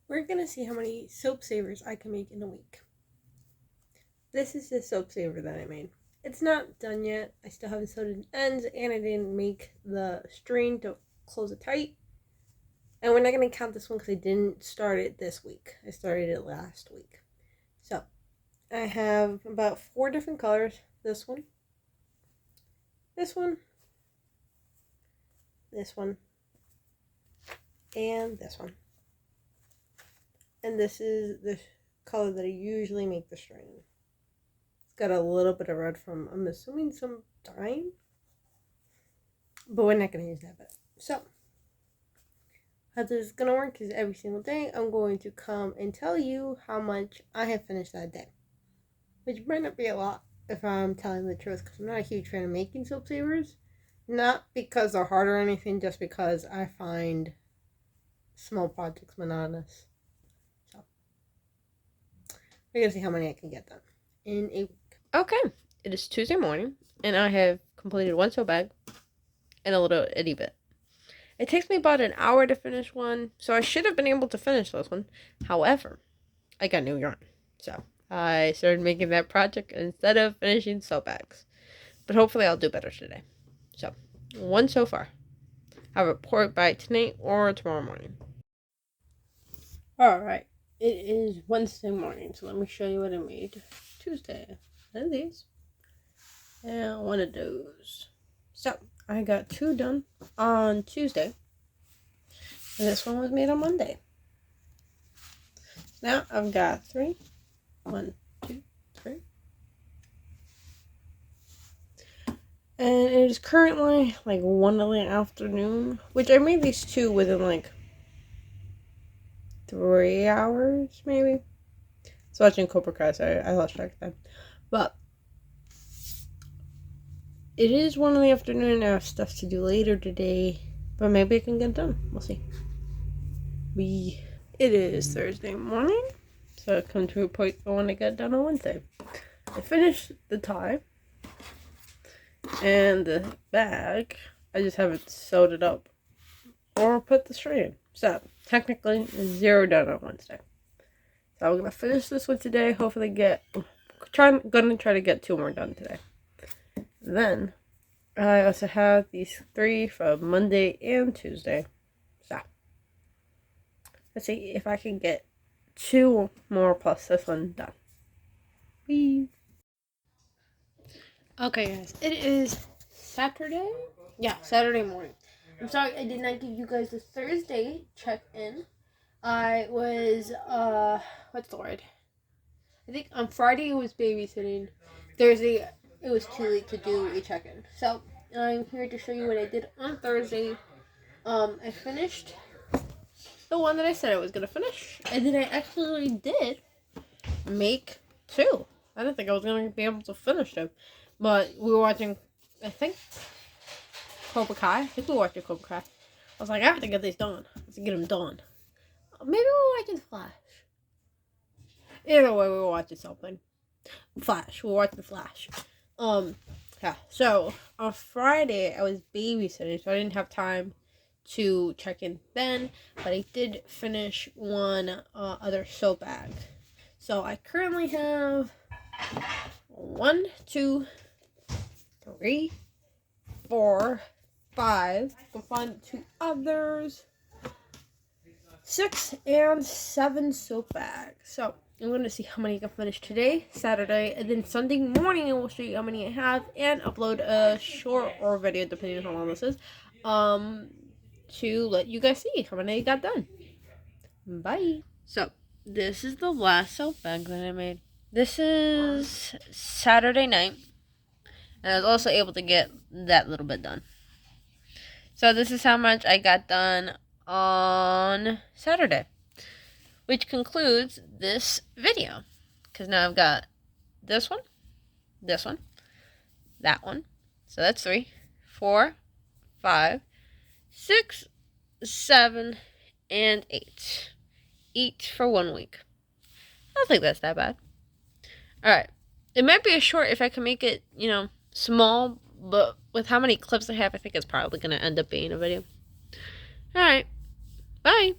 we're going to see how many soap savers I can make in a week. This is the soap saver that I made. It's not done yet. I still haven't sewed in ends, and I didn't make the string to close it tight. And we're not going to count this one because I didn't start it this week. I started it last week. So, I have about 4 different colors. This one, this one, this one, and this one. And this is the color that I usually make the string. It's got a little bit of red from, I'm assuming, some dyeing. But we're not going to use that bit. So, how this is going to work is every single day I'm going to come and tell you how much I have finished that day. Which might not be a lot if I'm telling the truth, because I'm not a huge fan of making soap savers. Not because they're hard or anything, just because I find small projects monotonous. So, we're going to see how many I can get done in a week. Okay, it is Tuesday morning, and I have completed 1 sew bag and a little itty bit. It takes me about an hour to finish one, so I should have been able to finish this one. However, I got new yarn, so I started making that project instead of finishing sew bags. But hopefully I'll do better today. So, 1 so far. I'll report by tonight or tomorrow morning. Alright, it is Wednesday morning, so let me show you what I made Tuesday. And these. And one of those. So, I got 2 done on Tuesday. And this one was made on Monday. Now I've got 3. 1, 2, 3. And it is currently like 1 in the afternoon, which I made these 2 within like 3 hours, maybe. So watching Cobra Kai, sorry, I lost track of time. But it is 1 in the afternoon. I have stuff to do later today, but maybe I can get it done. We'll see. It is Thursday morning, so I come to a point I want to get done on Wednesday. I finished the tie and the bag. I just haven't sewed it up or put the string in. So technically 0 done on Wednesday. So I'm gonna finish this one today. Hopefully gonna try to get 2 more done today. Then I also have these 3 from Monday and Tuesday. So let's see if I can get 2 more plus this one done. Whee! Okay, guys, it is Saturday. Yeah, Saturday morning. I'm sorry I did not give you guys the Thursday check-in. I was, what's the word? I think on Friday it was babysitting. Thursday it was too late to do a check-in. So, I'm here to show you what I did on Thursday. I finished the one that I said I was going to finish. And then I actually did make 2. I didn't think I was going to be able to finish them. But we were watching, I think, Cobra Kai. I think we were watching Cobra Kai. I was like, I have to get these done. I have to get them done. Maybe we're watching Flash. Either way, we were watching something. Flash. We were watching Flash. Yeah. So, on Friday, I was babysitting, so I didn't have time to check in then. But I did finish 1 other sew bag. So, I currently have 1, 2, 3, 4, 5. I can find 2 others. 6 and 7 soap bags. So I'm going to see how many I can finish today, Saturday, and then Sunday morning I will show you how many I have and upload a short or video, depending on how long this is, to let you guys see how many I got done. Bye. So this is the last soap bag that I made. This is Saturday night, and I was also able to get that little bit done. So this is how much I got done on Saturday, which concludes this video, because now I've got this one, that one, so that's 3, 4, 5, 6, 7, and 8, each for 1 week. I don't think that's that bad. Alright, it might be a short if I can make it, small, but with how many clips I have, I think it's probably going to end up being a video. Alright, bye!